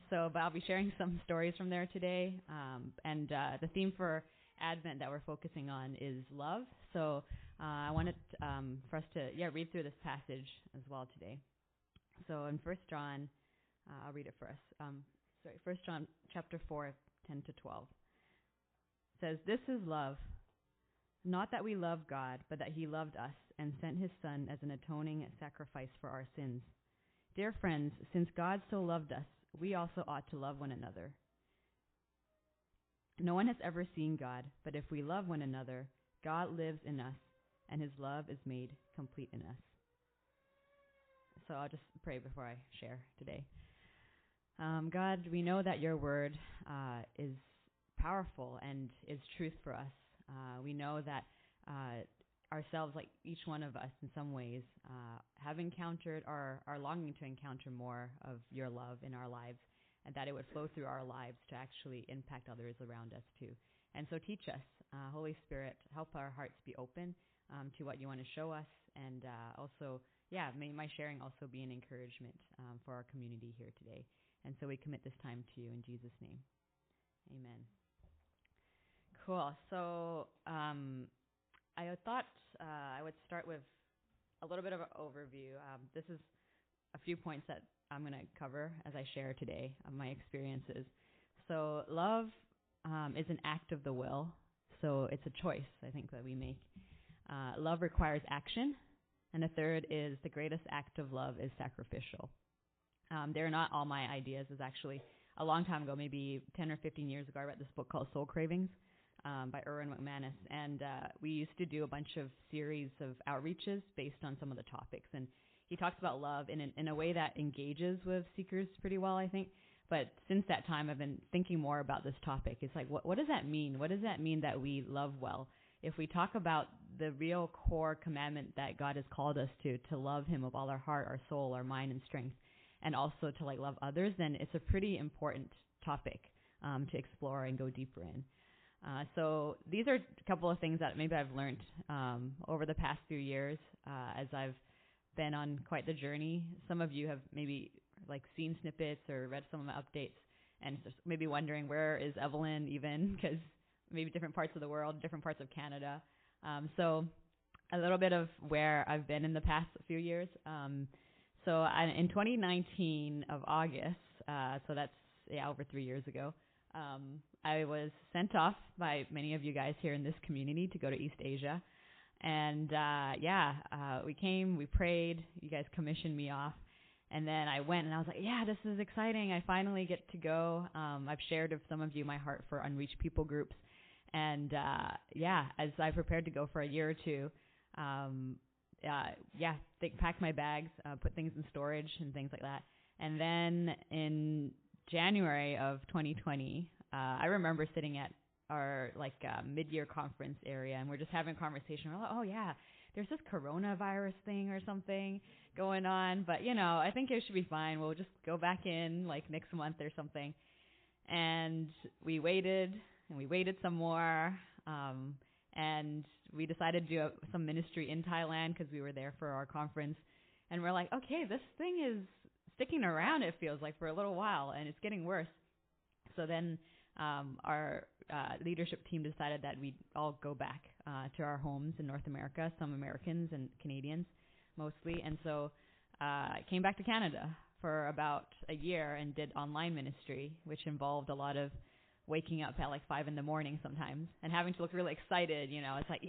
But I'll be sharing some stories from there today. And the theme for Advent that we're focusing on is love. So I wanted for us to read through this passage as well today. So in 1 John, I'll read it for us. 1 John chapter 4, 10 to 12. It says, "This is love, not that we love God, but that he loved us and sent his Son as an atoning sacrifice for our sins. Dear friends, since God so loved us, we also ought to love one another. No one has ever seen God, but if we love one another, God lives in us, and his love is made complete in us." So I'll just pray before I share today. God, we know that your word is powerful and is truth for us. We know that ourselves, like each one of us in some ways, have encountered or are longing to encounter more of your love in our lives, and that it would flow through our lives to actually impact others around us too. And so teach us, Holy Spirit, help our hearts be open to what you want to show us, and also, may my sharing also be an encouragement for our community here today. And so we commit this time to you in Jesus' name. Amen. Cool. So I thought I would start with a little bit of an overview. This is a few points that I'm going to cover as I share today of my experiences. So love is an act of the will. So it's a choice, I think, that we make. Love requires action. And the third is the greatest act of love is sacrificial. They're not all my ideas. It's actually a long time ago, maybe 10 or 15 years ago, I read this book called Soul Cravings by Erwin McManus. And we used to do a bunch of series of outreaches based on some of the topics. And he talks about love in a way that engages with seekers pretty well, I think. But since that time, I've been thinking more about this topic. It's like, what does that mean? What does that mean that we love well? If we talk about the real core commandment that God has called us to love him with all our heart, our soul, our mind, and strength, and also to love others, then it's a pretty important topic to explore and go deeper in. So these are a couple of things that maybe I've learned over the past few years as I've been on quite the journey. Some of you have maybe seen snippets or read some of my updates and just maybe wondering, where is Evelyn even? Because maybe different parts of the world, different parts of Canada. So a little bit of where I've been in the past few years. So in 2019 of August, so that's over 3 years ago, I was sent off by many of you guys here in this community to go to East Asia. And we came, we prayed, you guys commissioned me off. And then I went and I was like, this is exciting. I finally get to go. I've shared with some of you my heart for unreached people groups. And as I prepared to go for a year or two, pack my bags, put things in storage and things like that. And then in January of 2020, I remember sitting at our mid-year conference area, and we're just having a conversation. We're like, there's this coronavirus thing or something going on, but I think it should be fine. We'll just go back in next month or something. And we waited and we waited some more. And we decided to do some ministry in Thailand because we were there for our conference. And we're like, okay, this thing is sticking around, it feels like, for a little while, and it's getting worse. So then our leadership team decided that we'd all go back to our homes in North America, some Americans and Canadians mostly. And so I came back to Canada for about a year and did online ministry, which involved a lot of waking up at 5 a.m. sometimes and having to look really excited. It's like,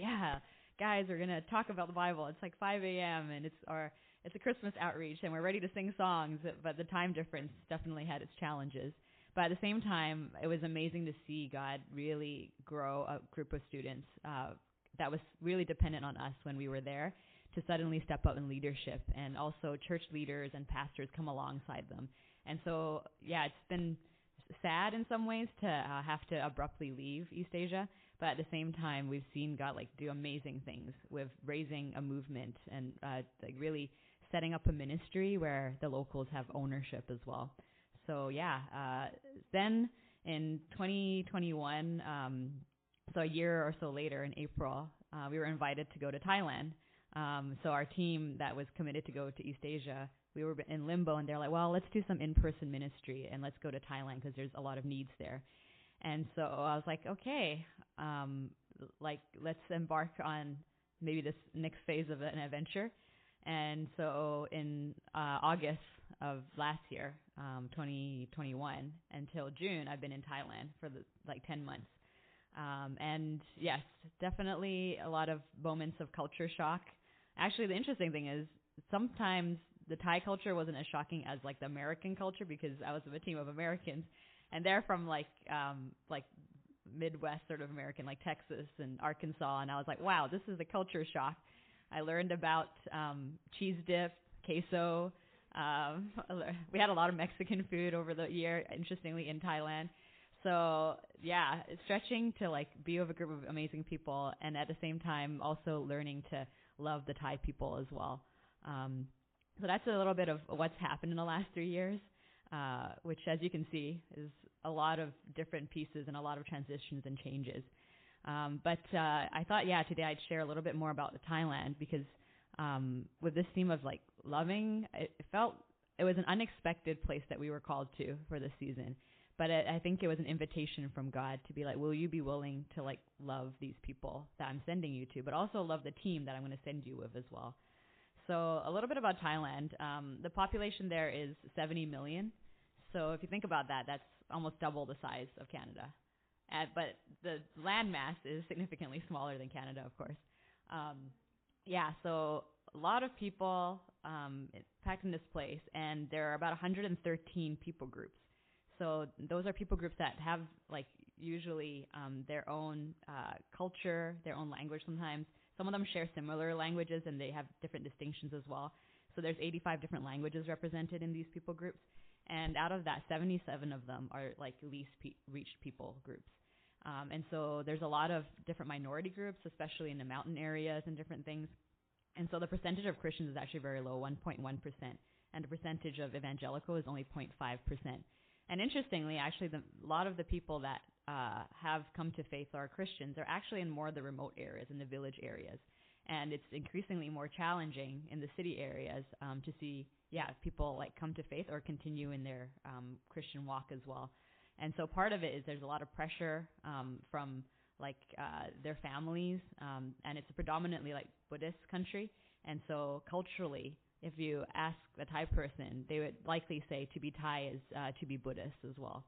guys, we're going to talk about the Bible. It's 5 a.m. and it's a Christmas outreach and we're ready to sing songs, but the time difference definitely had its challenges. But at the same time, it was amazing to see God really grow a group of students that was really dependent on us when we were there to suddenly step up in leadership, and also church leaders and pastors come alongside them. And so, it's been sad in some ways to have to abruptly leave East Asia, but at the same time, we've seen God do amazing things with raising a movement and really setting up a ministry where the locals have ownership as well. So then in 2021, so a year or so later in April, we were invited to go to Thailand. So our team that was committed to go to East Asia we were in limbo, and they're like, well, let's do some in-person ministry and let's go to Thailand because there's a lot of needs there. And so I was like, okay, let's embark on maybe this next phase of an adventure. And so in August of last year, 2021, until June, I've been in Thailand for 10 months. And yes, definitely a lot of moments of culture shock. Actually, the interesting thing is sometimes the Thai culture wasn't as shocking as the American culture, because I was with a team of Americans, and they're from like Midwest sort of American, like Texas and Arkansas, and I was like, wow, this is a culture shock. I learned about cheese dip, queso. We had a lot of Mexican food over the year, interestingly, in Thailand. So yeah, it's stretching to be with a group of amazing people, and at the same time also learning to love the Thai people as well. So that's a little bit of what's happened in the last 3 years, which, as you can see, is a lot of different pieces and a lot of transitions and changes. But I thought, today I'd share a little bit more about Thailand, because with this theme of loving, it felt it was an unexpected place that we were called to for this season. But I think it was an invitation from God to be like, will you be willing to love these people that I'm sending you to, but also love the team that I'm going to send you with as well. So a little bit about Thailand. The population there is 70 million. So if you think about that, that's almost double the size of Canada. But the land mass is significantly smaller than Canada, of course. So a lot of people packed in this place, and there are about 113 people groups. So those are people groups that have usually their own culture, their own language sometimes. Some of them share similar languages, and they have different distinctions as well. So there's 85 different languages represented in these people groups. And out of that, 77 of them are least reached people groups. And so there's a lot of different minority groups, especially in the mountain areas and different things. And so the percentage of Christians is actually very low, 1.1%. And the percentage of evangelical is only 0.5%. And interestingly, actually, a lot of the people that have come to faith or are Christians are actually in more of the remote areas, in the village areas. And it's increasingly more challenging in the city areas to see, people come to faith or continue in their Christian walk as well. And so part of it is there's a lot of pressure from their families, and it's a predominantly Buddhist country. And so culturally, if you ask a Thai person, they would likely say to be Thai is to be Buddhist as well.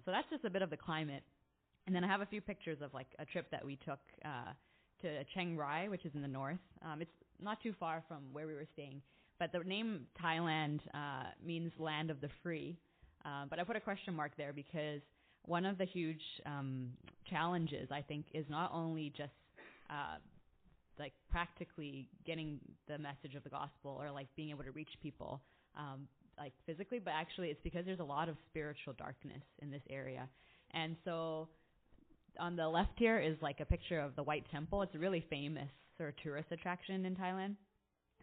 So that's just a bit of the climate. And then I have a few pictures of a trip that we took to Chiang Rai, which is in the north. It's not too far from where we were staying. But the name Thailand means land of the free. But I put a question mark there because one of the huge challenges, I think, is not only just practically getting the message of the gospel or being able to reach people physically, but actually it's because there's a lot of spiritual darkness in this area. And so on the left here is a picture of the White Temple. It's a really famous sort of tourist attraction in Thailand.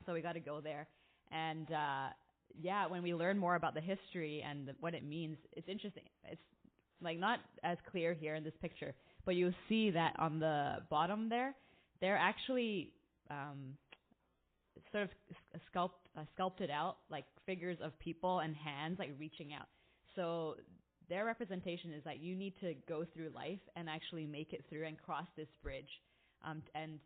So we got to go there. And when we learn more about the history and what it means, it's interesting. It's not as clear here in this picture, but you'll see that on the bottom there, they're actually sort of sculpted out figures of people and hands reaching out. So their representation is that you need to go through life and actually make it through and cross this bridge and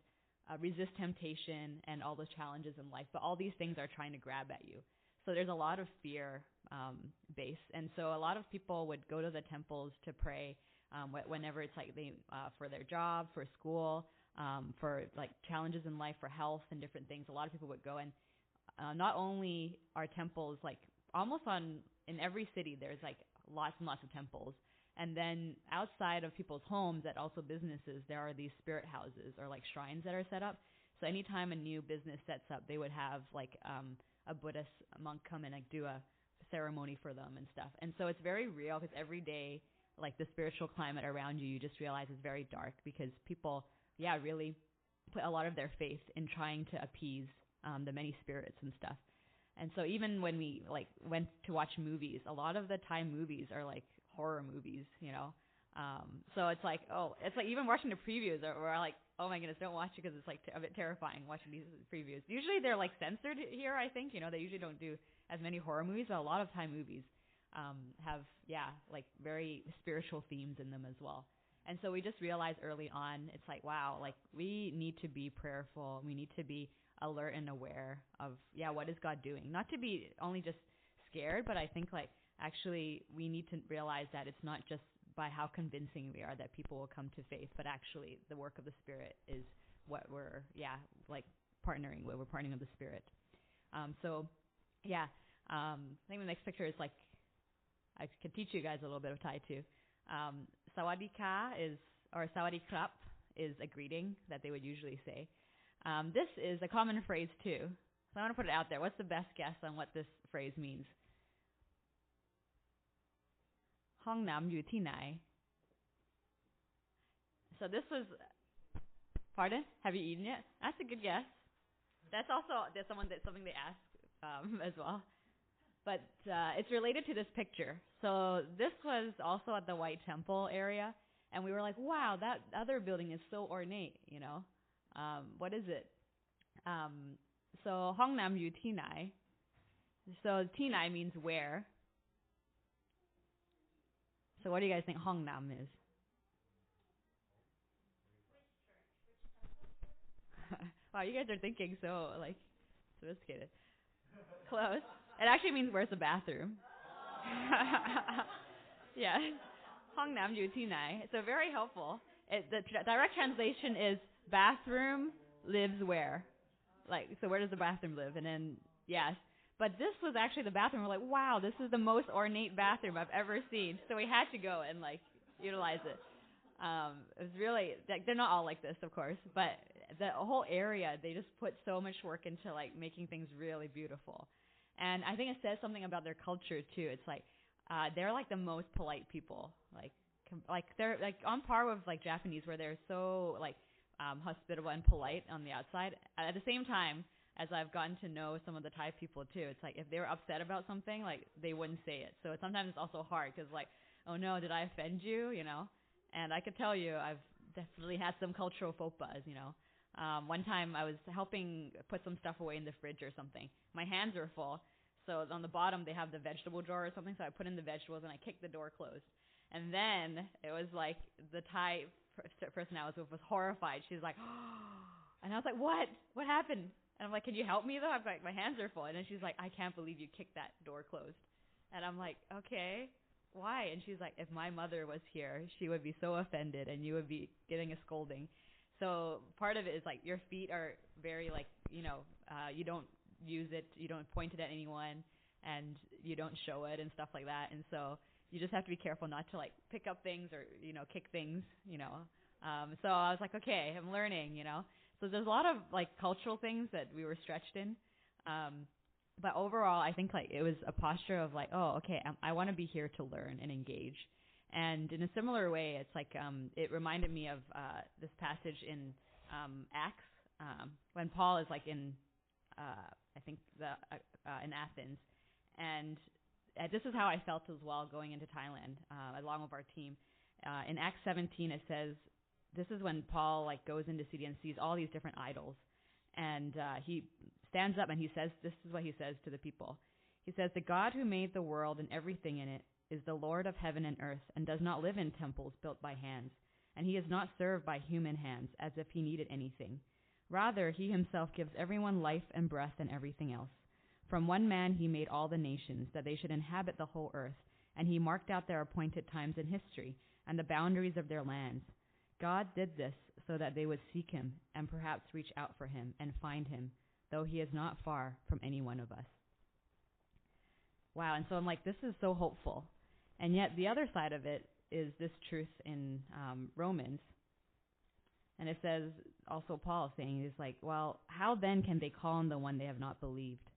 resist temptation and all the challenges in life. But all these things are trying to grab at you. So there's a lot of fear base. And so a lot of people would go to the temples to pray whenever it's they for their job, for school, for challenges in life, for health and different things. A lot of people would go, and not only are temples almost in every city there's lots and lots of temples, and then outside of people's homes at also businesses there are these spirit houses or shrines that are set up. So anytime a new business sets up, they would have a Buddhist monk come and do a ceremony for them and stuff. And so it's very real because every day the spiritual climate around you just realize is very dark because people really put a lot of their faith in trying to appease the many spirits and stuff. And so even when we went to watch movies, a lot of the Thai movies are horror movies, So it's even watching the previews, we're oh my goodness, don't watch it because it's like a bit terrifying watching these previews. Usually they're like censored here, I think. They usually don't do as many horror movies, but a lot of time movies have, like very spiritual themes in them as well. And so we just realized early on, it's like, wow, like we need to be prayerful. We need to be alert and aware of, what is God doing? Not to be only just scared, but I think like actually we need to realize that it's not just by how convincing we are that people will come to faith, but actually the work of the Spirit is what we're, like partnering with. We're partnering with the Spirit. I think the next picture is like, I could teach you guys a little bit of Thai too. Sawadika or Sawadi Krap is a greeting that they would usually say. This is a common phrase too. So I want to put it out there. What's the best guess on what this phrase means? Hong Nam Yu Ti Nai. So this was, pardon? Have you eaten it? That's a good guess. That's something they ask as well. But it's related to this picture. So this was also at the White Temple area, and we were like, wow, that other building is so ornate, what is it? So Hong Nam Yu Ti Nai. So Ti Nai means where. So what do you guys think Hong Nam is? Wow, you guys are thinking so like sophisticated. Close. It actually means where's the bathroom. Yeah. Hong Nam Yu Ti Nai. So very helpful. The direct translation is bathroom lives where? Like, so where does the bathroom live? And then, yes. But this was actually the bathroom. We're like, wow, this is the most ornate bathroom I've ever seen. So we had to go and like utilize it. It was really, like, they're not all like this, of course, but the whole area, they just put so much work into like making things really beautiful. And I think it says something about their culture too. It's like they're like the most polite people. Like they're like on par with like Japanese, where they're so like hospitable and polite on the outside. At the same time, as I've gotten to know some of the Thai people too, it's like if they were upset about something, like they wouldn't say it. So sometimes it's also hard because like, oh no, did I offend you? And I could tell you, I've definitely had some cultural faux pas. One time I was helping put some stuff away in the fridge or something. My hands were full. So on the bottom, they have the vegetable drawer or something. So I put in the vegetables and I kicked the door closed. And then it was like the Thai person I was with was horrified. She was like, oh. And I was like, what? What happened? And I'm like, can you help me though? I'm like, my hands are full. And then she's like, I can't believe you kicked that door closed. And I'm like, okay, why? And she's like, if my mother was here, she would be so offended and you would be getting a scolding. So part of it is like your feet are very like, you don't use it, you don't point it at anyone, and you don't show it and stuff like that. And so you just have to be careful not to like pick up things or, kick things, So I was like, okay, I'm learning, So there's a lot of like cultural things that we were stretched in. But overall, I think like it was a posture of like, oh, okay, I want to be here to learn and engage. And in a similar way, it's like it reminded me of this passage in Acts when Paul is like in, I think in Athens, and this is how I felt as well going into Thailand along with our team. In Acts 17, it says this is when Paul like goes into city and sees all these different idols, and he stands up and he says, this is what he says to the people. He says, the God who made the world and everything in it is the Lord of heaven and earth and does not live in temples built by hands, and he is not served by human hands as if he needed anything. Rather, he himself gives everyone life and breath and everything else. From one man he made all the nations, that they should inhabit the whole earth, and he marked out their appointed times in history and the boundaries of their lands. God did this so that they would seek him and perhaps reach out for him and find him, though he is not far from any one of us. Wow, and so I'm like, this is so hopeful. And yet the other side of it is this truth in Romans. And it says, also Paul saying, is like, well, how then can they call on the one they have not believed?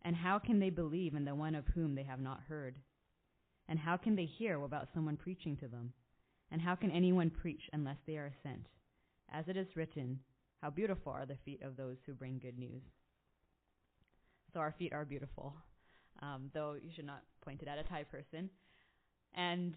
And how can they believe in the one of whom they have not heard? And how can they hear without someone preaching to them? And how can anyone preach unless they are sent? As it is written, how beautiful are the feet of those who bring good news. So our feet are beautiful, though you should not point it at a Thai person. And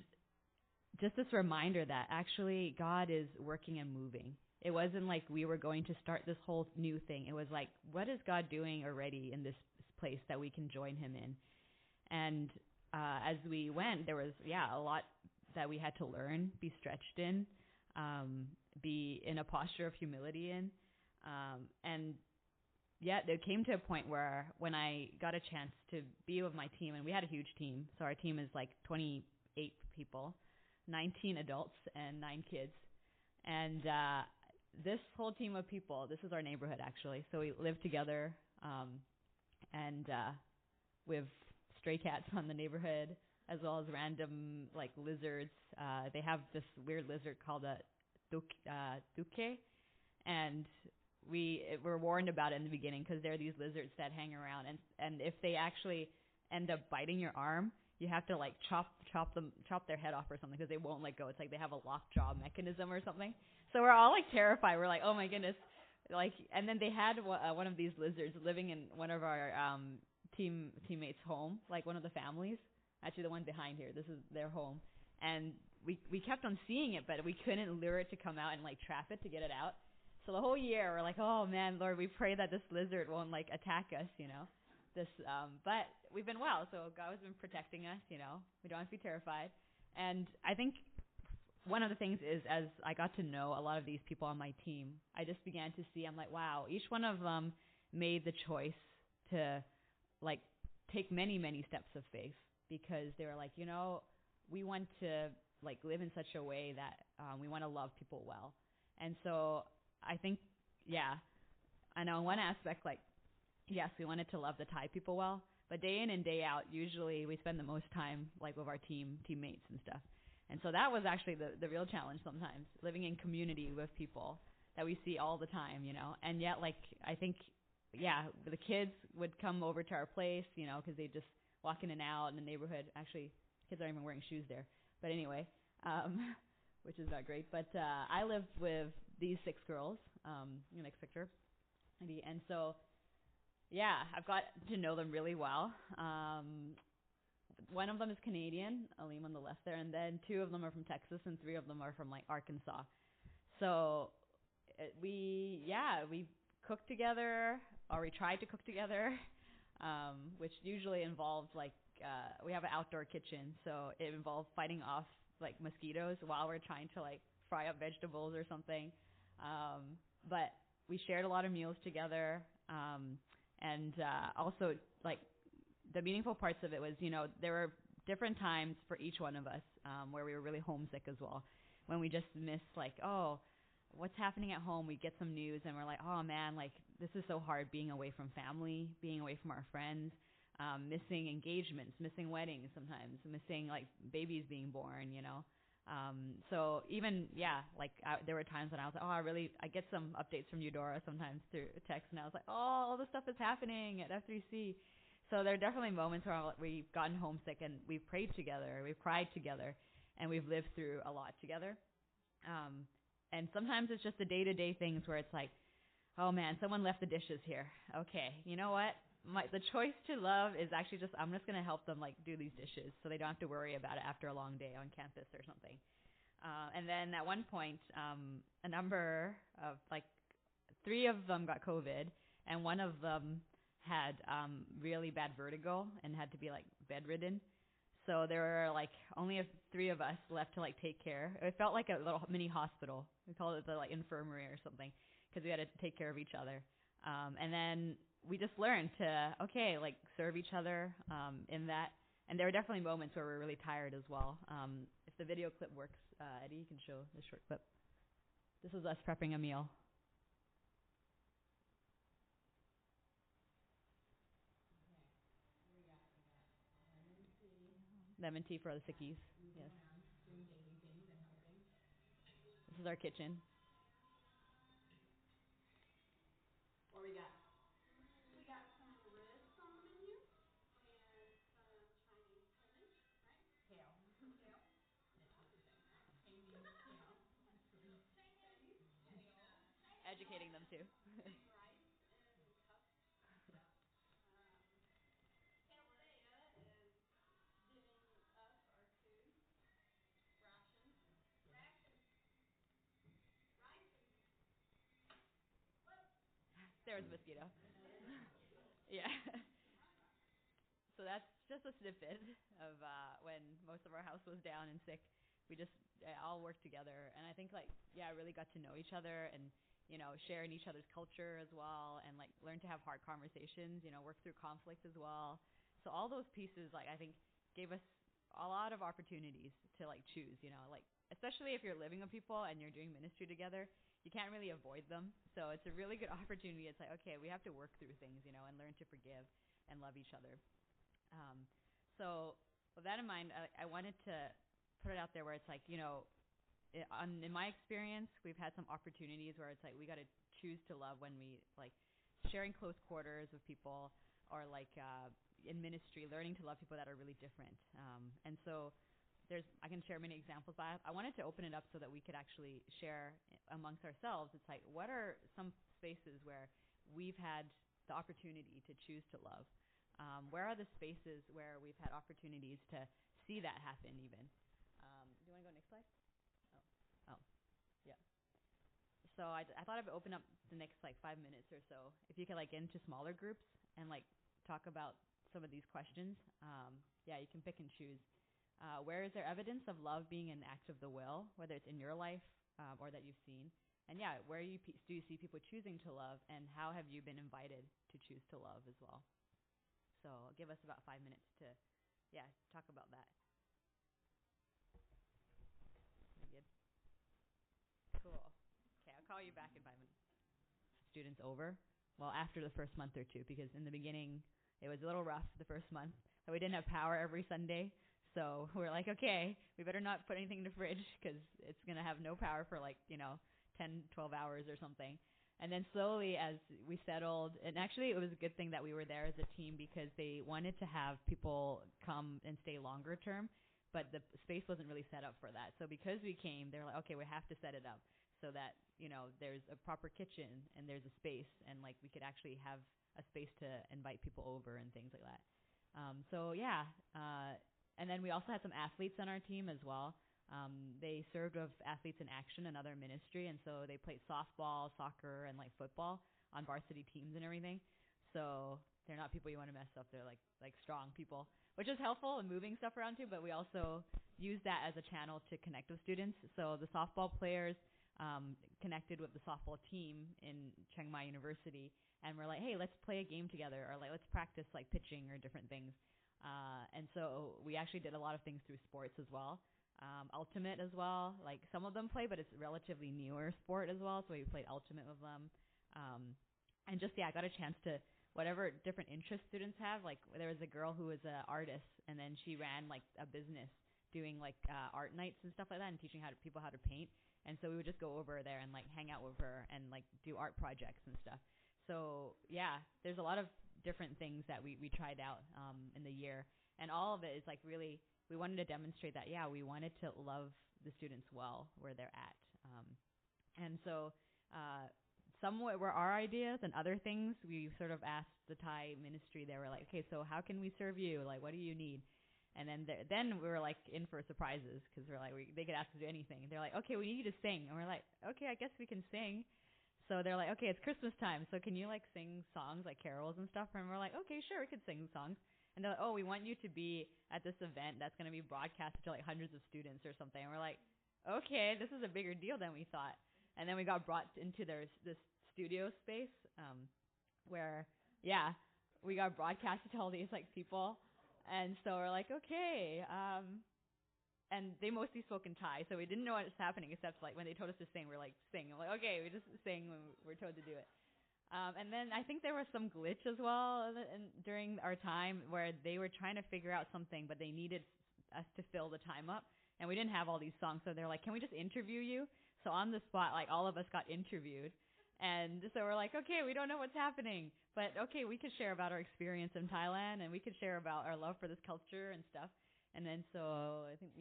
just this reminder that actually God is working and moving. It wasn't like we were going to start this whole new thing. It was like, what is God doing already in this place that we can join Him in? And as we went, there was, a lot that we had to learn, be stretched in, be in a posture of humility in. And yet there came to a point where when I got a chance to be with my team, and we had a huge team. So our team is like 28 people, 19 adults and 9 kids. And this whole team of people, this is our neighborhood actually. So we live together, and with stray cats on the neighborhood, as well as random like lizards. They have this weird lizard called a duque, and we were warned about it in the beginning because there are these lizards that hang around, and if they actually end up biting your arm, you have to like chop their head off or something because they won't let go. It's like they have a lockjaw mechanism or something. So we're all like terrified. We're like, oh my goodness, like. And then they had one of these lizards living in one of our teammates' home, like one of the families. Actually, the one behind here. This is their home, and we kept on seeing it, but we couldn't lure it to come out and like trap it to get it out. So the whole year we're like, oh man, Lord, we pray that this lizard won't like attack us, but we've been well. So God has been protecting us, We don't have to be terrified. And I think one of the things is, as I got to know a lot of these people on my team, I just began to see, I'm like, wow, each one of them made the choice to like take many, many steps of faith because they were like, we want to like live in such a way that we want to love people well. And so I think, I know in one aspect, like, yes, we wanted to love the Thai people well, but day in and day out, usually we spend the most time like with our teammates and stuff. And so that was actually the real challenge sometimes, living in community with people that we see all the time, And yet, like, I think, the kids would come over to our place, because they just walk in and out in the neighborhood. Actually, kids aren't even wearing shoes there. But anyway, which is not great. But I live with these 6 girls, in the next picture. And so, I've got to know them really well. One of them is Canadian, Alim on the left there, and then 2 of them are from Texas, and 3 of them are from like Arkansas. So we cook together, or we try to cook together, which usually involves like we have an outdoor kitchen, so it involves fighting off like mosquitoes while we're trying to like fry up vegetables or something. But we shared a lot of meals together, and also like the meaningful parts of it was, there were different times for each one of us where we were really homesick as well, when we just miss like, oh, what's happening at home. We get some news and we're like, oh man, like this is so hard being away from family, being away from our friends, missing engagements, missing weddings sometimes, missing like babies being born, So even, there were times when I was like, oh, I get some updates from Eudora sometimes through text, and I was like, oh, all this stuff is happening at F3C. So there are definitely moments where we've gotten homesick and we've prayed together, we've cried together, and we've lived through a lot together. And sometimes it's just the day-to-day things where it's like, oh man, someone left the dishes here. Okay, you know what? The choice to love is actually just, I'm just going to help them like do these dishes so they don't have to worry about it after a long day on campus or something. And then at one point, a number of like 3 of them got COVID, and one of them had really bad vertigo and had to be like bedridden. So there were like only 3 of us left to like take care. It felt like a little mini hospital. We called it the like infirmary or something, because we had to take care of each other. And then we just learned to, like serve each other in that. And there were definitely moments where we were really tired as well. If the video clip works, Eddie, you can show the short clip. This was us prepping a meal. Lemon tea for the sickies. Yes. This is our kitchen. What we got? We got some ribs on the menu and some Chinese spinach, right? Kale. Kale. Amy, kale. Chinese kale. Educating them too. Rice in cups. Calcea is giving us our food. Rations. Rations. Rice there was a mosquito. Yeah. So that's just a snippet of when most of our house was down and sick. We just all worked together, and I think really got to know each other and share in each other's culture as well, and learn to have hard conversations. Work through conflict as well. So all those pieces I think gave us a lot of opportunities to choose. Especially if you're living with people and you're doing ministry together, you can't really avoid them. So it's a really good opportunity. It's okay, we have to work through things, and learn to forgive and love each other. So with that in mind, I wanted to put it out there where it's in my experience, we've had some opportunities where it's we got to choose to love when we sharing close quarters with people, or in ministry, learning to love people that are really different. And so I can share many examples, but I wanted to open it up so that we could actually share amongst ourselves. It's what are some spaces where we've had the opportunity to choose to love? Where are the spaces where we've had opportunities to see that happen even? Do you want to go next slide? Oh, yeah. So I thought I would open up the next 5 minutes or so. If you could get into smaller groups and talk about some of these questions. Yeah, you can pick and choose. Where is there evidence of love being an act of the will, whether it's in your life or that you've seen? And yeah, where do you see people choosing to love, and how have you been invited to choose to love as well? So give us about 5 minutes to, talk about that. You good? Cool. Okay, I'll call you back in 5 minutes. Students over? Well, after the first month or two, because in the beginning, it was a little rough the first month. So we didn't have power every Sunday. So we're okay, we better not put anything in the fridge because it's going to have no power for 10, 12 hours or something. And then slowly as we settled, and actually it was a good thing that we were there as a team because they wanted to have people come and stay longer term, but the space wasn't really set up for that. So because we came, they're okay, we have to set it up so that, there's a proper kitchen and there's a space, and we could actually have a space to invite people over and things like that. And then we also had some athletes on our team as well. They served with Athletes in Action, another ministry, and so they played softball, soccer, and football on varsity teams and everything. So they're not people you want to mess up. They're strong people, which is helpful in moving stuff around too. But we also use that as a channel to connect with students. So the softball players connected with the softball team in Chiang Mai University, and we're hey, let's play a game together, or let's practice pitching or different things. And so we actually did a lot of things through sports as well. Ultimate as well. Some of them play, but it's relatively newer sport as well. So we played Ultimate with them. And just, I got a chance to, whatever different interests students have. There was a girl who was an artist, and then she ran a business doing art nights and stuff like that, and teaching people how to paint. And so we would just go over there and hang out with her and do art projects and stuff. So yeah, there's a lot of different things that we tried out in the year, and all of it is really, we wanted to demonstrate that we wanted to love the students well where they're at, and so some were our ideas, and other things we sort of asked the Thai ministry. They were okay, so how can we serve you? What do you need? And then we were in for surprises, because we're they could ask us to do anything. They're okay, we need you to sing, and we're okay, I guess we can sing. So they're okay, it's Christmas time, so can you sing songs carols and stuff? And we're okay, sure, we could sing songs. And they're we want you to be at this event that's going to be broadcasted to hundreds of students or something. And we're okay, this is a bigger deal than we thought. And then we got brought into this studio space where, we got broadcasted to all these people. And so we're okay, and they mostly spoke in Thai, so we didn't know what was happening, except when they told us to sing, we're sing. I'm okay, we just sing when we're told to do it. And then I think there was some glitch as well during our time where they were trying to figure out something, but they needed us to fill the time up, and we didn't have all these songs, so they're can we just interview you? So on the spot, all of us got interviewed, and so we're okay, we don't know what's happening, but okay, we could share about our experience in Thailand, and we could share about our love for this culture and stuff. And then so I think,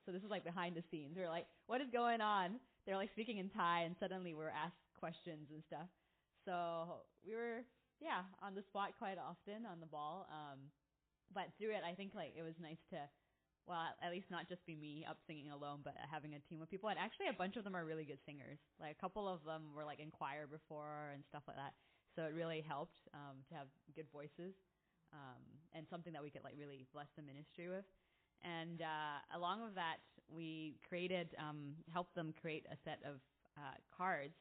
so this is behind the scenes. We're what is going on? They're speaking in Thai, and suddenly we're asked questions and stuff. So we were, on the spot quite often, on the ball. But through it, I think it was nice to, at least not just be me up singing alone, but having a team of people. And actually a bunch of them are really good singers. A couple of them were in choir before and stuff like that. so it really helped to have good voices and something that we could like really bless the ministry with. And along with that, we created, helped them create a set of cards.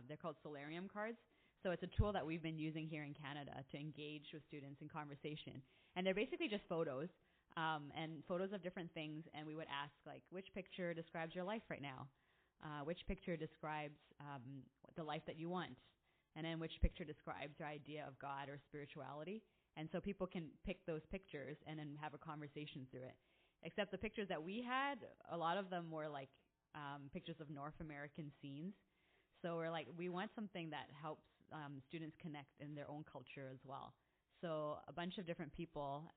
They're called solarium cards. So it's a tool that we've been using here in Canada to engage with students in conversation. And they're basically just photos, and photos of different things. And we would ask, like, which picture describes your life right now? Which picture describes the life that you want? And then which picture describes your idea of God or spirituality? And so people can pick those pictures and then have a conversation through it. Except the pictures that we had, a lot of them were like pictures of North American scenes. So we're like, we want something that helps students connect in their own culture as well. So a bunch of different people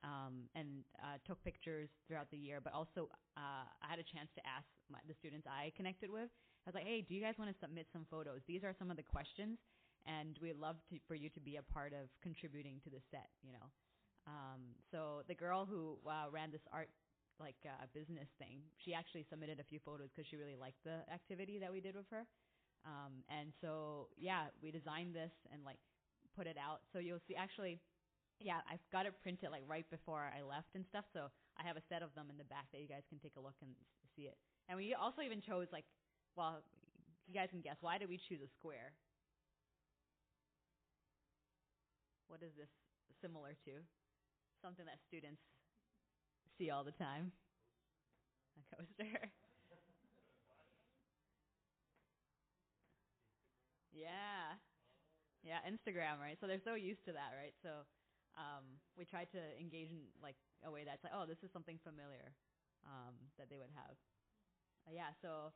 took pictures throughout the year, but also I had a chance to ask the students I connected with. I was like, hey, do you guys want to submit some photos? These are some of the questions, and we'd love for you to be a part of contributing to the set, you know. So the girl who ran this art business thing, she actually submitted a few photos because she really liked the activity that we did with her. And so, yeah, we designed this and like put it out. So you'll see actually, yeah, I've got it printed like right before I left and stuff. So I have a set of them in the back that you guys can take a look and see it. And we also even chose like, well, you guys can guess, why did we choose a square? What is this similar to? Something that students see all the time. A coaster. Yeah. Yeah, Instagram, right? So they're so used to that, right? So we try to engage in like a way that's like, oh, this is something familiar that they would have. So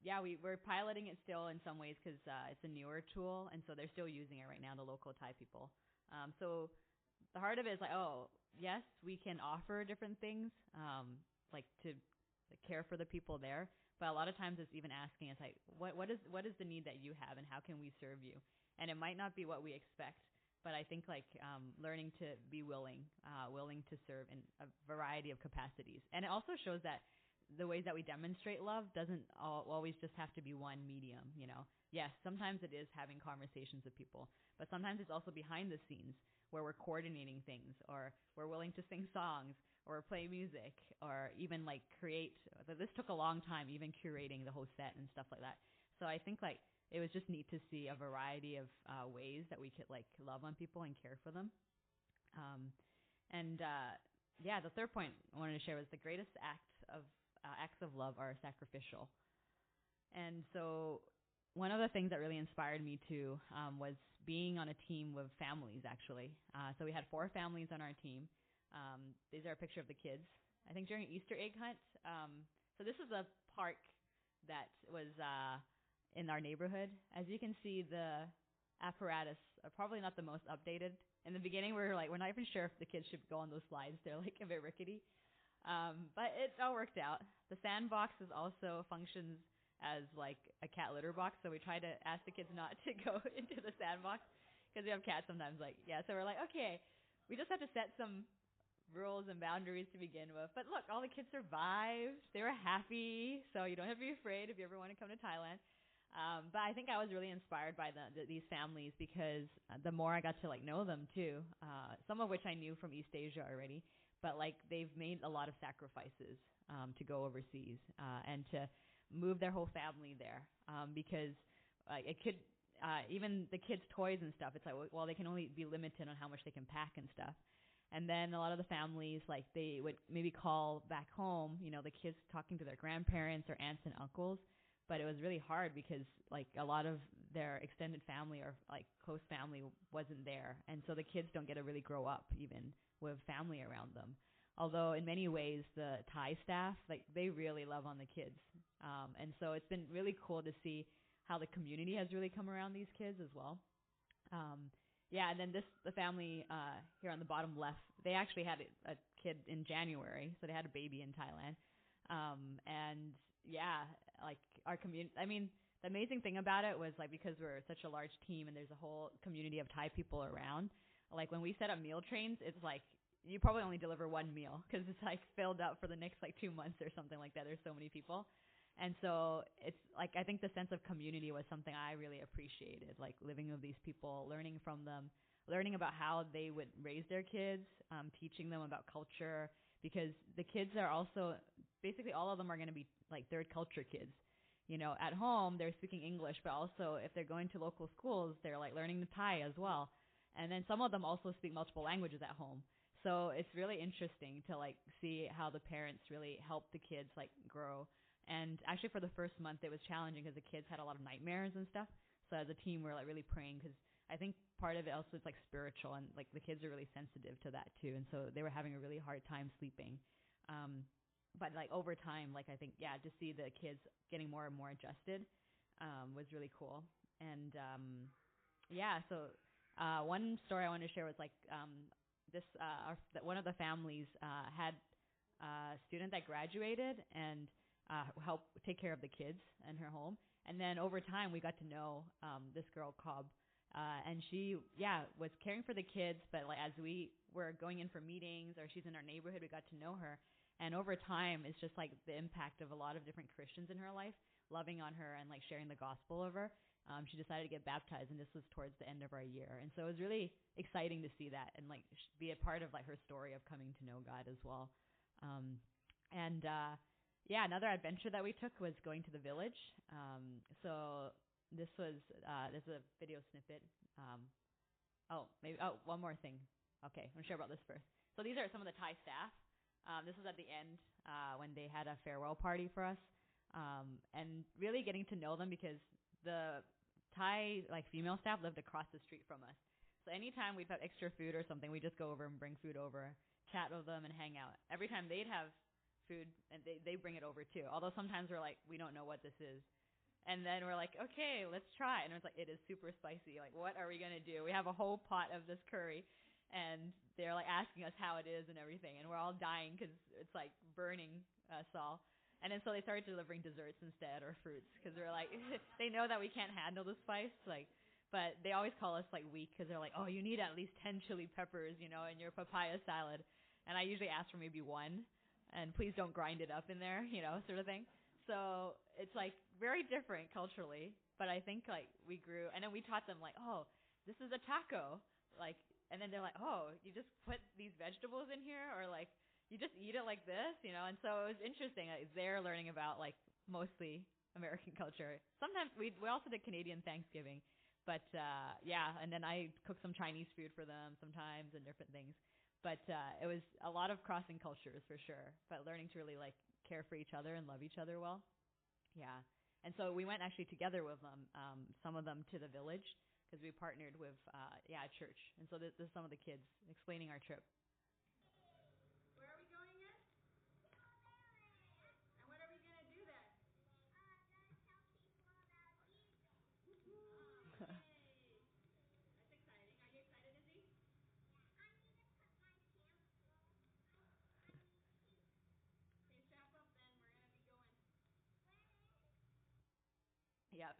yeah, we're piloting it still in some ways because it's a newer tool, and so they're still using it right now, the local Thai people. So the heart of it is like, oh, yes, we can offer different things, like to care for the people there. But a lot of times it's even asking us like, what is the need that you have, and how can we serve you? And it might not be what we expect, but I think like learning to be willing to serve in a variety of capacities. And it also shows that the ways that we demonstrate love doesn't always just have to be one medium, you know. Yes, sometimes it is having conversations with people, but sometimes it's also behind the scenes where we're coordinating things, or we're willing to sing songs, or play music, or even like create. This took a long time, even curating the whole set and stuff like that. So I think like it was just neat to see a variety of ways that we could like love on people and care for them. The third point I wanted to share was the greatest acts of love are sacrificial. And so one of the things that really inspired me too was being on a team with families, actually. So we had 4 families on our team. These are a picture of the kids, I think during Easter egg hunt. So this is a park that was in our neighborhood. As you can see, the apparatus are probably not the most updated. In the beginning, we're not even sure if the kids should go on those slides. They're like a bit rickety. But it all worked out. The sandbox is also functions as like a cat litter box. So we try to ask the kids not to go into the sandbox because we have cats sometimes. So we're like, okay, we just have to set some rules and boundaries to begin with. But look, all the kids survived. They were happy. So you don't have to be afraid if you ever want to come to Thailand. But I think I was really inspired by these families because the more I got to like know them too, some of which I knew from East Asia already, but like they've made a lot of sacrifices to go overseas and to move their whole family there because it could even the kids' toys and stuff. It's like, well, they can only be limited on how much they can pack and stuff. And then a lot of the families, like they would maybe call back home, you know, the kids talking to their grandparents or aunts and uncles. But it was really hard because like a lot of their extended family or like close family wasn't there. And so the kids don't get to really grow up even with family around them. Although in many ways the Thai staff, like they really love on the kids. And so it's been really cool to see how the community has really come around these kids as well. And then the family here on the bottom left, they actually had a kid in January. So they had a baby in Thailand. Like our community, I mean, the amazing thing about it was like because we're such a large team and there's a whole community of Thai people around, like when we set up meal trains, it's like you probably only deliver one meal because it's like filled up for the next like 2 months or something like that. There's so many people. And so it's like I think the sense of community was something I really appreciated, like living with these people, learning from them, learning about how they would raise their kids, teaching them about culture, because the kids are also basically all of them are going to be like third culture kids. You know, at home they're speaking English, but also if they're going to local schools, they're like learning the Thai as well. And then some of them also speak multiple languages at home. So it's really interesting to like see how the parents really help the kids like grow. And actually for the first month it was challenging because the kids had a lot of nightmares and stuff. So as a team we're like really praying because I think part of it also is like spiritual and like the kids are really sensitive to that too. And so they were having a really hard time sleeping. But like over time, like I think, yeah, to see the kids getting more and more adjusted was really cool. And yeah, so one story I wanted to share was like one of the families had a student that graduated and helped take care of the kids in her home. And then over time, we got to know this girl, Cobb. And she, was caring for the kids. But like as we were going in for meetings or she's in our neighborhood, we got to know her. And over time, it's just like the impact of a lot of different Christians in her life, loving on her and like sharing the gospel of her. She decided to get baptized, and this was towards the end of our year. And so it was really exciting to see that and like be a part of like her story of coming to know God as well. Another adventure that we took was going to the village. So this was there's a video snippet. One more thing. Okay, I'm gonna share about this first. So these are some of the Thai staff. This was at the end when they had a farewell party for us, and really getting to know them because the Thai like female staff lived across the street from us. So anytime we'd have extra food or something, we just go over and bring food over, chat with them, and hang out. Every time they'd have food, and they bring it over too. Although sometimes we're like, we don't know what this is. And then we're like, okay, let's try. And it's like, it is super spicy. Like, what are we going to do? We have a whole pot of this curry. And they're like asking us how it is and everything. And we're all dying because it's like burning us all. And then so they started delivering desserts instead or fruits because they're like, they know that we can't handle the spice. But they always call us like weak because they're like, oh, you need at least 10 chili peppers, in your papaya salad. And I usually ask for maybe one. And please don't grind it up in there, sort of thing. So it's like very different culturally. But I think like we grew, and then we taught them like, oh, this is a taco. Like, and then they're like, oh, you just put these vegetables in here, or like you just eat it like this, And so it was interesting. They're learning about like mostly American culture. Sometimes we also did Canadian Thanksgiving, but and then I cooked some Chinese food for them sometimes and different things. But it was a lot of crossing cultures for sure. But learning to really like care for each other and love each other well. Yeah. And so we went actually together with them, some of them to the village. Because we partnered with, a church. And so this is some of the kids explaining our trip. Where are we going in? And what are we going to do there? Tell people about Jesus. Oh, yay. That's exciting. Are you excited, Izzy? Yeah. I need to put my pants on. Okay, strap up then. We're going to be going. Yep.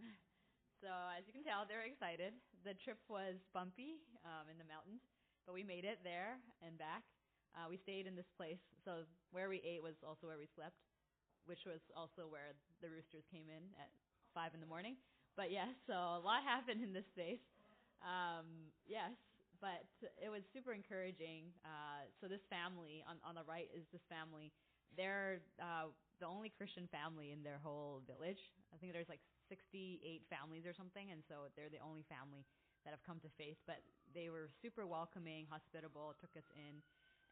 So as you can tell, they're excited. The trip was bumpy in the mountains, but we made it there and back. We stayed in this place. So where we ate was also where we slept, which was also where the roosters came in at 5 in the morning. But yes, so a lot happened in this space. Yes, but it was super encouraging. So this family, on the right is this family. They're the only Christian family in their whole village. I think there's like 68 families or something, and so they're the only family that have come to faith. But they were super welcoming, hospitable, took us in,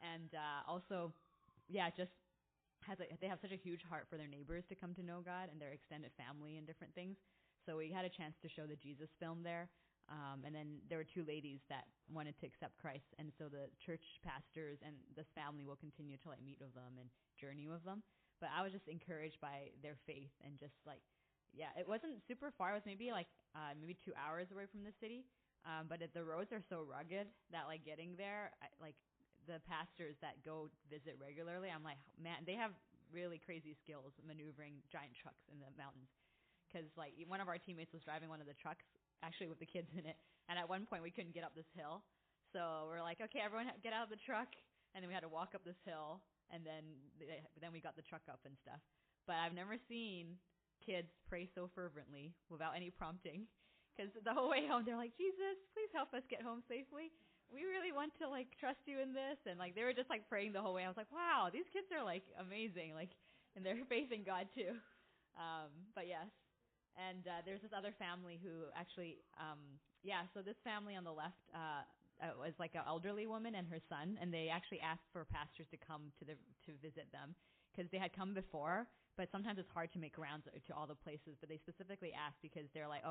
and also, just they have such a huge heart for their neighbors to come to know God and their extended family and different things. So we had a chance to show the Jesus film there, and then there were two ladies that wanted to accept Christ, and so the church pastors and this family will continue to like meet with them and journey with them. But I was just encouraged by their faith and just like. Yeah, it wasn't super far. It was maybe 2 hours away from the city. But the roads are so rugged that like getting there, the pastors that go visit regularly, I'm like, man, they have really crazy skills maneuvering giant trucks in the mountains. Because like one of our teammates was driving one of the trucks, actually with the kids in it, and at one point we couldn't get up this hill. So we're like, okay, everyone get out of the truck, and then we had to walk up this hill, and then we got the truck up and stuff. but I've never seen kids pray so fervently without any prompting. Because the whole way home, they're like, Jesus, please help us get home safely. We really want to like trust you in this. And like they were just like praying the whole way. I was like, wow, these kids are like amazing, like in their faith in God too. But yes. And there's this other family who actually, so this family on the left was like an elderly woman and her son, and they actually asked for pastors to come to visit them because they had come before, but sometimes it's hard to make rounds to all the places. But they specifically asked because they're like,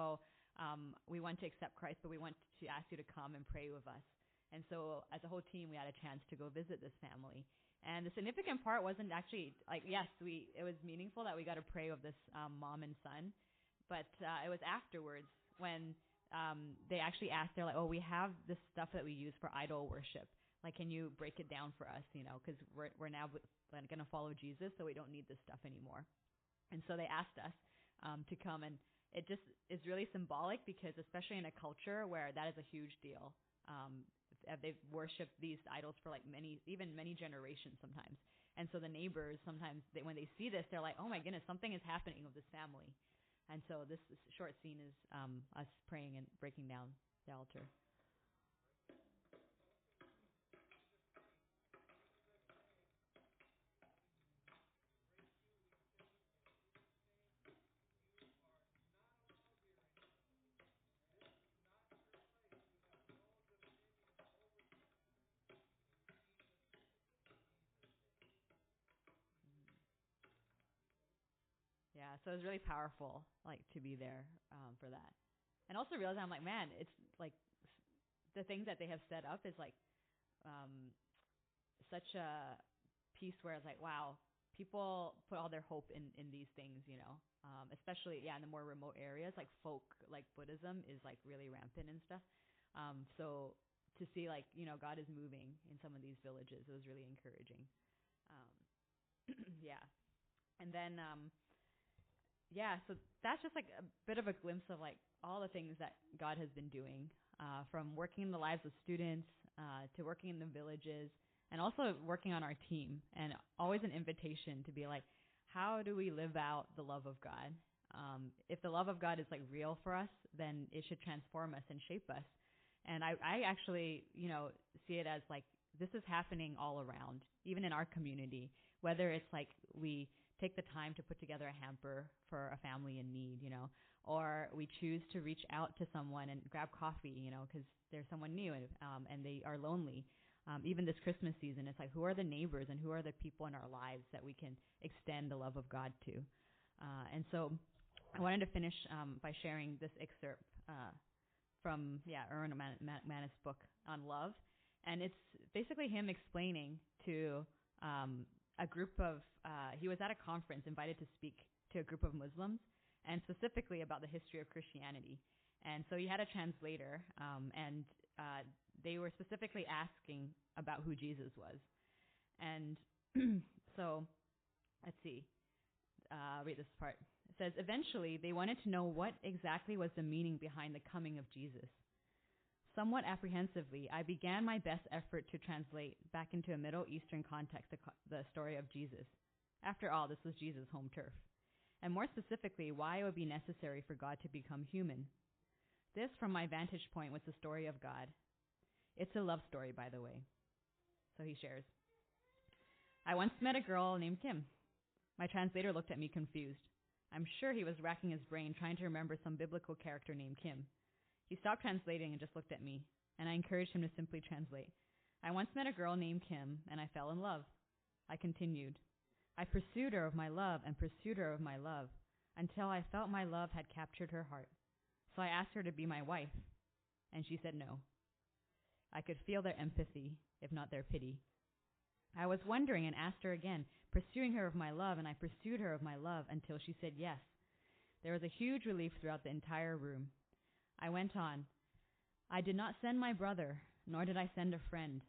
we want to accept Christ, but we want to ask you to come and pray with us. And so as a whole team, we had a chance to go visit this family. And the significant part wasn't actually like, yes, it was meaningful that we got to pray with this mom and son. But it was afterwards when they actually asked, they're like, we have this stuff that we use for idol worship. Like, can you break it down for us, because we're now going to follow Jesus, so we don't need this stuff anymore. And so they asked us to come, and it just is really symbolic because especially in a culture where that is a huge deal. They've worshipped these idols for like many generations sometimes. And so the neighbors sometimes, when they see this, they're like, oh my goodness, something is happening with this family. And so this short scene is us praying and breaking down the altar. Yeah, so it was really powerful, like, to be there for that. And also realizing, I'm like, man, it's like the things that they have set up is like such a piece where it's like, wow, people put all their hope in these things, especially, in the more remote areas, like folk, like Buddhism is like really rampant and stuff. So to see like, God is moving in some of these villages, it was really encouraging. Yeah. And then, so that's just like a bit of a glimpse of like all the things that God has been doing, from working in the lives of students to working in the villages, and also working on our team, and always an invitation to be like, how do we live out the love of God? If the love of God is like real for us, then it should transform us and shape us. And I actually, see it as like this is happening all around, even in our community, whether it's like we take the time to put together a hamper for a family in need, or we choose to reach out to someone and grab coffee, because there's someone new and they are lonely. Even this Christmas season, it's like, who are the neighbors and who are the people in our lives that we can extend the love of God to? And so I wanted to finish by sharing this excerpt from Erwin Manus' book on love. And it's basically him explaining to a group of, he was at a conference invited to speak to a group of Muslims, and specifically about the history of Christianity. And so he had a translator, and they were specifically asking about who Jesus was. And so, let's see, read this part. It says, eventually they wanted to know what exactly was the meaning behind the coming of Jesus. Somewhat apprehensively, I began my best effort to translate back into a Middle Eastern context the story of Jesus. After all, this was Jesus' home turf. And more specifically, why it would be necessary for God to become human. This, from my vantage point, was the story of God. It's a love story, by the way. So he shares. I once met a girl named Kim. My translator looked at me confused. I'm sure he was racking his brain trying to remember some biblical character named Kim. He stopped translating and just looked at me, and I encouraged him to simply translate. I once met a girl named Kim, and I fell in love. I continued. I pursued her of my love and pursued her of my love until I felt my love had captured her heart. So I asked her to be my wife, and she said no. I could feel their empathy, if not their pity. I was wondering and asked her again, pursuing her of my love, and I pursued her of my love until she said yes. There was a huge relief throughout the entire room. I went on. I did not send my brother, nor did I send a friend,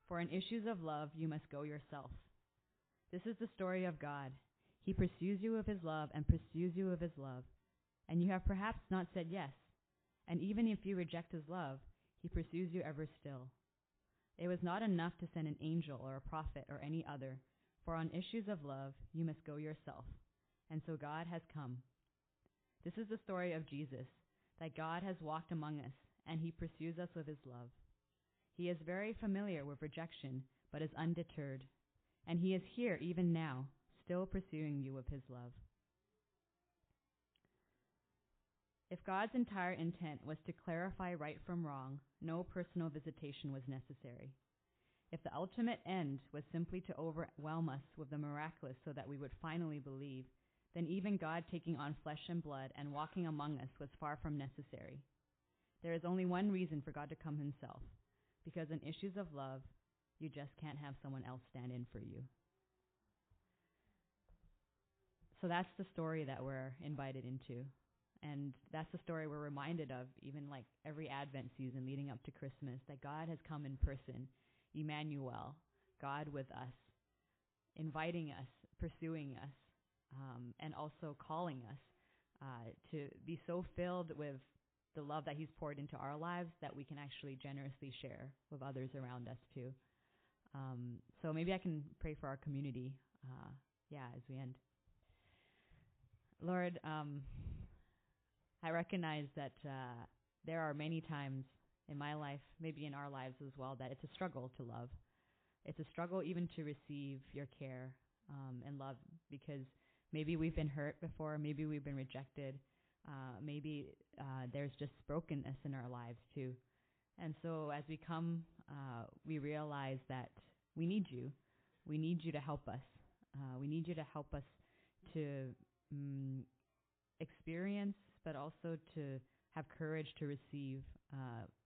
for in issues of love you must go yourself. This is the story of God. He pursues you with his love and pursues you with his love, and you have perhaps not said yes, and even if you reject his love, he pursues you ever still. It was not enough to send an angel or a prophet or any other, for on issues of love you must go yourself, And so God has come. This is the story of Jesus, that God has walked among us, and he pursues us with his love. He is very familiar with rejection, but is undeterred. And he is here even now, still pursuing you with his love. If God's entire intent was to clarify right from wrong, no personal visitation was necessary. If the ultimate end was simply to overwhelm us with the miraculous so that we would finally believe, then even God taking on flesh and blood and walking among us was far from necessary. There is only one reason for God to come himself, because in issues of love, you just can't have someone else stand in for you. So that's the story that we're invited into. And that's the story we're reminded of, even like every Advent season leading up to Christmas, that God has come in person, Emmanuel, God with us, inviting us, pursuing us, and also calling us to be so filled with the love that he's poured into our lives that we can actually generously share with others around us too. So maybe I can pray for our community, as we end. Lord, I recognize that there are many times in my life, maybe in our lives as well, that it's a struggle to love. It's a struggle even to receive your care and love, because maybe we've been hurt before, maybe we've been rejected, maybe there's just brokenness in our lives too. And so as we come, we realize that we need you. We need you to help us. We need you to help us to experience, but also to have courage to receive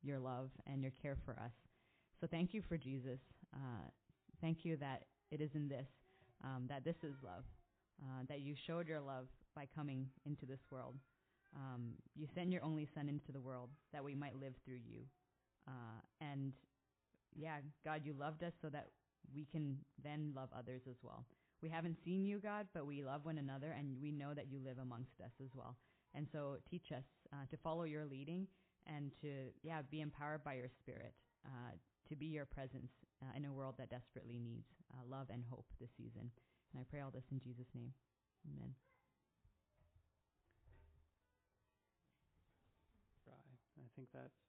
your love and your care for us. So thank you for Jesus. Thank you that it is in this, that this is love, that you showed your love by coming into this world. You sent your only Son into the world that we might live through you. And God, you loved us so that we can then love others as well. We haven't seen you, God, but we love one another, and we know that you live amongst us as well. And so teach us to follow your leading and to, be empowered by your Spirit, to be your presence in a world that desperately needs love and hope this season. And I pray all this in Jesus' name. Amen. I think that's